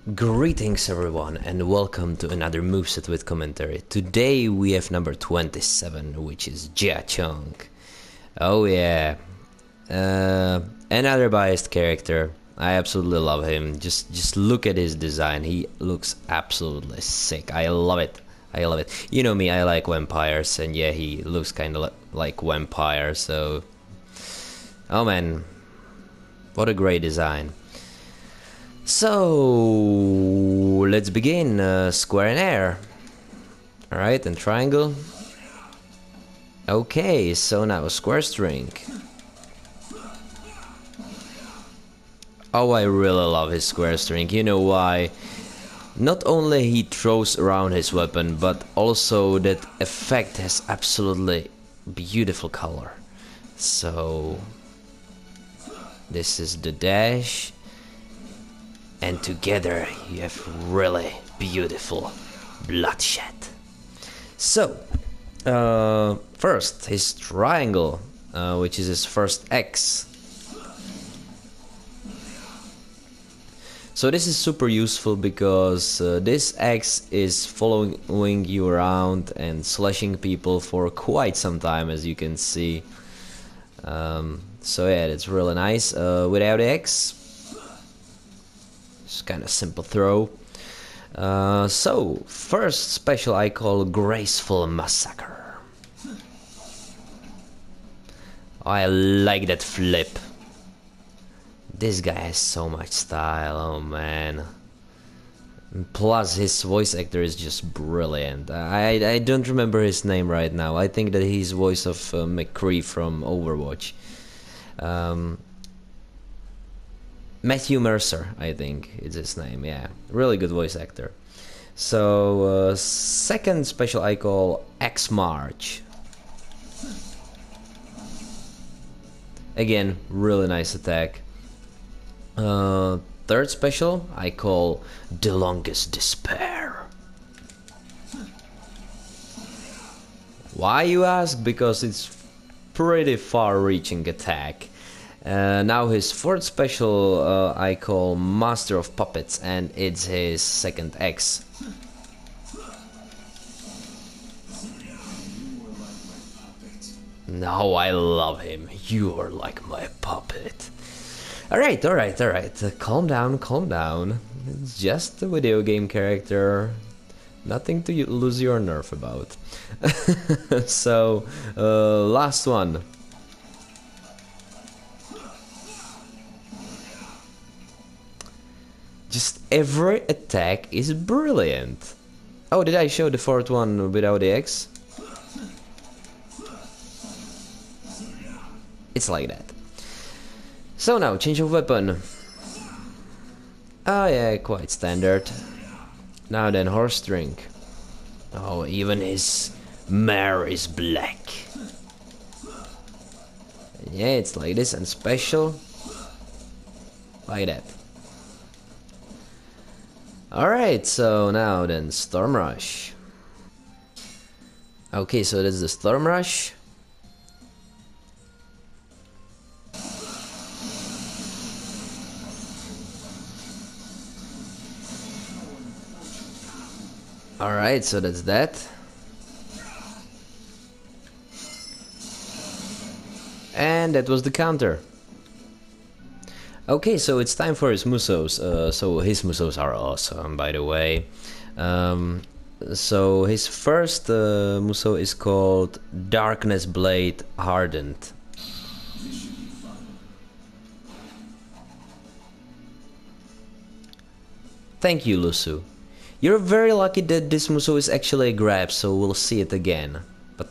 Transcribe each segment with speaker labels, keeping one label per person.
Speaker 1: Greetings everyone and welcome to another moveset with commentary. Today we have number 27, which is Jia Chong. Oh yeah, another biased character. I absolutely love him. Just look at his design. He looks absolutely sick. I love it. I love it. You know me, I like vampires, and yeah, he looks kind of like vampire. So, oh man, what a great design. So let's begin. Square and air. Alright, and triangle. Okay, so now square string. Oh, I really love his square string. You know why? Not only he throws around his weapon, but also that effect has absolutely beautiful color. So this is the dash. And together you have really beautiful bloodshed. So, first his triangle, which is his first X. So this is super useful because this X is following you around and slashing people for quite some time, as you can see. So yeah, it's really nice. Without X, kind of simple throw. So first special I call graceful massacre. I like that flip. This guy has so much style, oh man. Plus his voice actor is just brilliant. I don't remember his name right now. I think that he's voice of McCree from Overwatch. Matthew Mercer, I think is his name, yeah. Really good voice actor. So, second special I call X March. Again, really nice attack. Third special I call The Longest Despair. Why, you ask? Because it's pretty far-reaching attack. Now his fourth special I call Master of Puppets, and it's his second X. No, I love him. You are like my puppet. Alright. Calm down. It's just a video game character. Nothing to lose your nerve about. So, last one. Just every attack is brilliant. Oh, did I show the fourth one without the X? It's like that. So now, change of weapon. Oh yeah, quite standard. Now then, horse string. Oh, even his mare is black. Yeah, it's like this, and special. Like that. Alright, so now then, Storm Rush. Okay, so that's the Storm Rush. Alright, so that's that. And that was the counter. Okay, so it's time for his musos. So his musos are awesome, by the way. So his first muso is called Darkness Blade Hardened. Thank you, Lusu. You're very lucky that this muso is actually a grab, so we'll see it again. But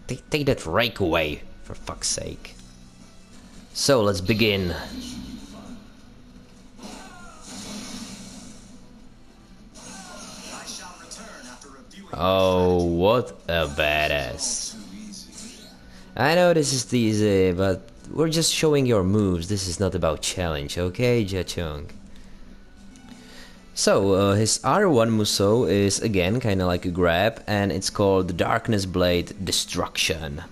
Speaker 1: take that rake away, for fuck's sake. So let's begin. Oh, what a badass. I know this is easy, but we're just showing your moves. This is not about challenge, okay, Jia Chong? So, his R1 muso is again kinda like a grab, and it's called the Darkness Blade Destruction.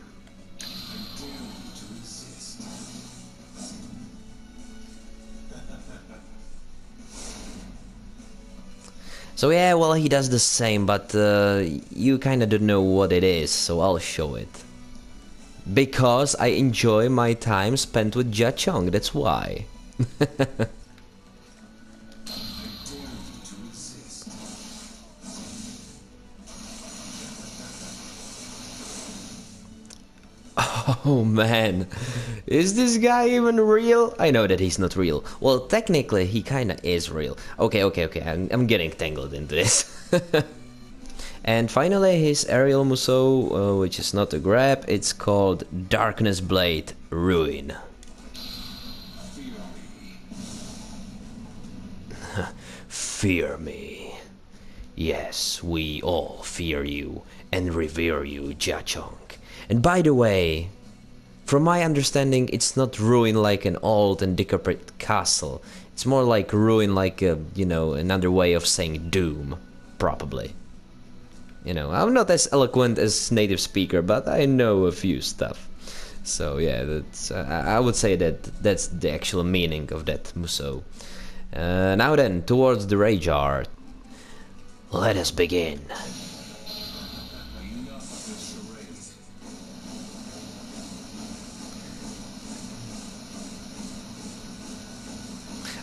Speaker 1: So yeah, well, he does the same, but you kinda don't know what it is, so I'll show it. Because I enjoy my time spent with Jia Chong, that's why. Oh man, is this guy even real? I know that he's not real. Well, technically he kinda is real. Okay, I'm getting tangled into this. And finally his aerial musou, which is not a grab, it's called Darkness Blade Ruin. Fear me. Yes, we all fear you and revere you, Jia Chong. And by the way, from my understanding, it's not ruin like an old and decrepit castle. It's more like ruin like a, you know, another way of saying doom, probably. You know, I'm not as eloquent as native speaker, but I know a few stuff. So yeah, that's I would say that that's the actual meaning of that musou. Now then, towards the rage art. Let us begin.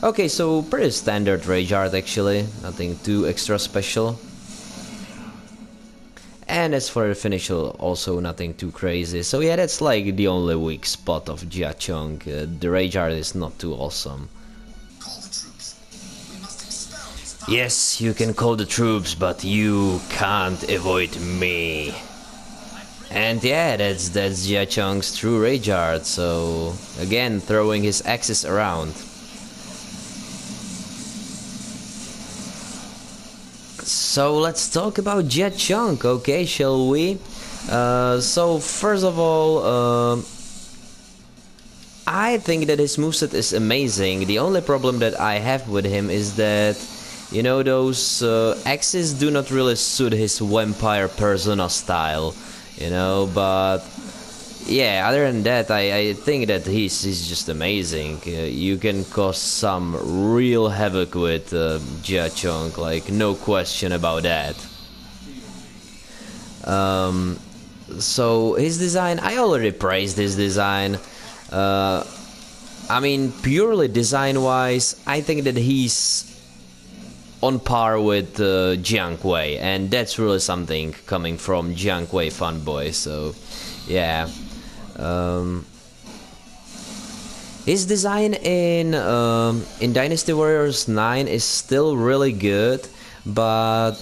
Speaker 1: Okay, so pretty standard rage art actually, nothing too extra special. And as for the finish, also nothing too crazy. So yeah, that's like the only weak spot of Jia Chong. The rage art is not too awesome. Yes, you can call the troops, but you can't avoid me. And yeah, that's Jia Chong's true rage art. So again, throwing his axes around. So let's talk about Jia Chong, okay, shall we? So first of all, I think that his moveset is amazing. The only problem that I have with him is that, you know, those axes do not really suit his vampire persona style, you know, but yeah, other than that, I think that he's just amazing. You can cause some real havoc with Jia Chong, like no question about that. So his design, I already praised his design. I mean, purely design-wise, I think that he's on par with Jiang Wei, and that's really something coming from Jiang Wei fanboy. So yeah. His design in Dynasty Warriors 9 is still really good, but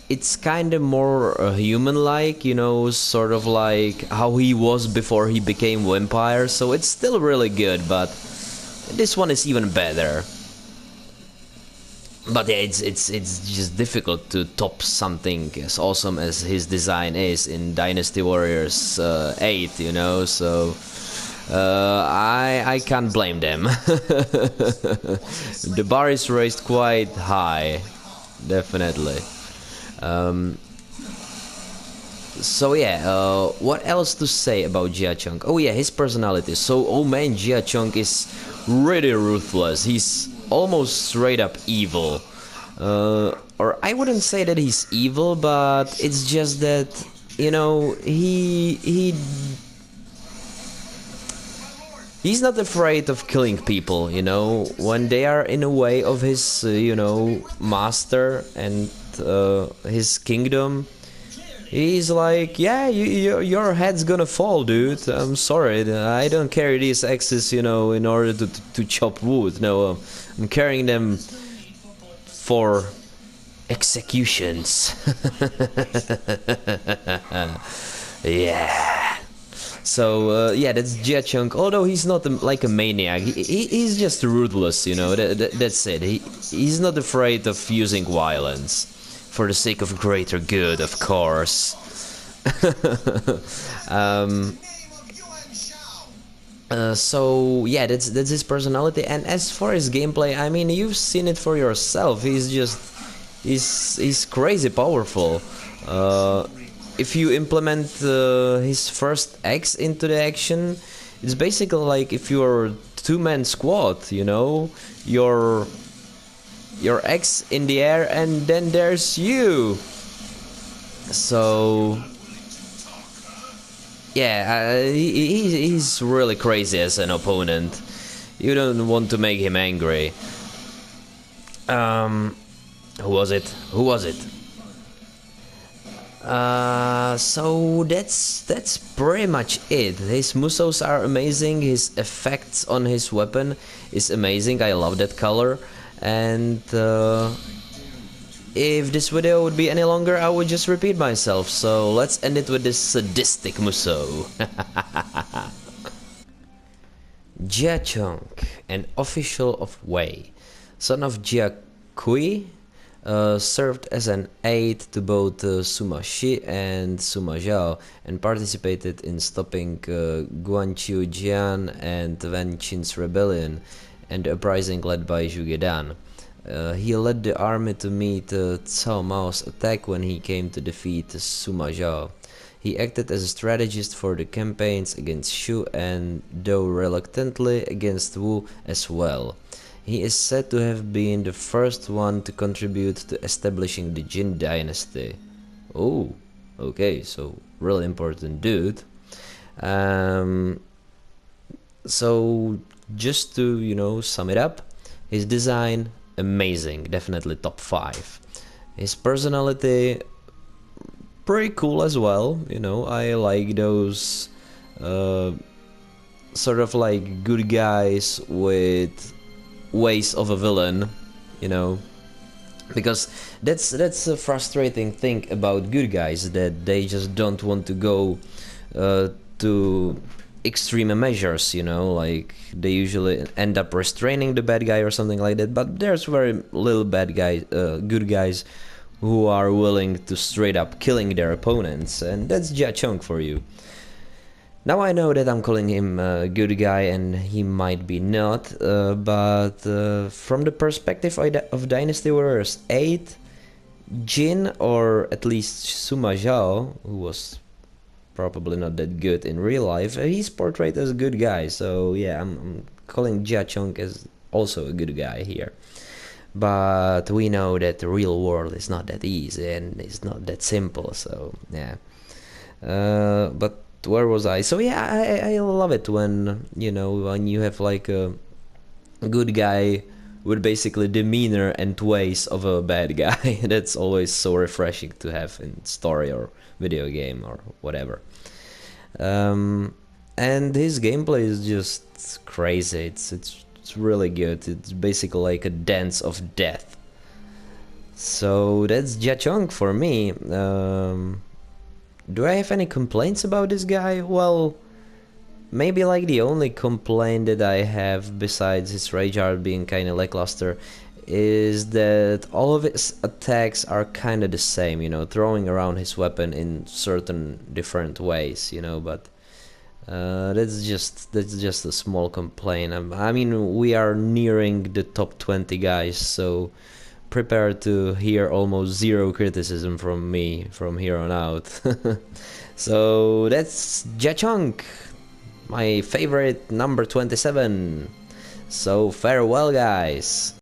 Speaker 1: it's kind of more human-like, you know, sort of like how he was before he became vampire. So it's still really good, but this one is even better. But yeah, it's just difficult to top something as awesome as his design is in Dynasty Warriors 8, you know, so I can't blame them. The bar is raised quite high, definitely. So yeah, what else to say about Jia Chong? Oh yeah, his personality. So, oh man, Jia Chong is really ruthless. He's almost straight up evil. Or I wouldn't say that he's evil, but it's just that, you know, he's not afraid of killing people, you know, when they are in a way of his, you know, master and his kingdom. He's like, yeah, your head's gonna fall, dude. I'm sorry, I don't carry these axes, you know, in order to chop wood. No, I'm carrying them for executions. Yeah. So yeah, that's Jia Chong. Although he's not like a maniac, he's just ruthless, you know. That's it. He's not afraid of using violence for the sake of greater good, of course. So yeah, that's his personality. And as far as gameplay, I mean, you've seen it for yourself. He's crazy powerful. If you implement his first X into the action, it's basically like if you're a two-man squad, you know, your ex in the air, and then there's you. So yeah, he's really crazy as an opponent. You don't want to make him angry. Who was it? Who was it? So that's pretty much it. His musos are amazing. His effects on his weapon is amazing. I love that color. And if this video would be any longer, I would just repeat myself. So let's end it with this sadistic musou. Jia Chong, an official of Wei, son of Jia Kui, served as an aide to both Sima Shi and Sima Zhao and participated in stopping Guanqiu Jian and Wen Qin's rebellion and the uprising led by Zhuge Dan. He led the army to meet Cao Mao's attack when he came to defeat Sima Zhao. He acted as a strategist for the campaigns against Shu and, though reluctantly, against Wu as well. He is said to have been the first one to contribute to establishing the Jin dynasty. Oh, okay, so really important dude. So just to, you know, sum it up, his design, amazing, definitely top 5. His personality, pretty cool as well, you know. I like those sort of like good guys with ways of a villain, you know, because that's a frustrating thing about good guys, that they just don't want to go to extreme measures, you know, like they usually end up restraining the bad guy or something like that. But there's very little bad guys, good guys who are willing to straight up killing their opponents, and that's Jia Chong for you. Now I know that I'm calling him a good guy and he might be not, but from the perspective of Dynasty Warriors 8, Jin, or at least Sima Zhao, who was probably not that good in real life, he's portrayed as a good guy, so yeah, I'm calling Jia Chong as also a good guy here. But we know that the real world is not that easy and it's not that simple, so yeah. But where was I? So yeah, I love it when, you know, when you have like a good guy with basically demeanor and ways of a bad guy. That's always so refreshing to have in story or video game or whatever. And his gameplay is just crazy. It's really good. It's basically like a dance of death. So that's Jia Chong for me. Do I have any complaints about this guy? Well, maybe like the only complaint that I have, besides his rage art being kinda lackluster, is that all of his attacks are kinda the same, you know, throwing around his weapon in certain different ways, you know, but that's just a small complaint. I mean, we are nearing the top 20 guys, so prepare to hear almost zero criticism from me from here on out. So that's Jia Chong, my favorite number 27. So farewell, guys.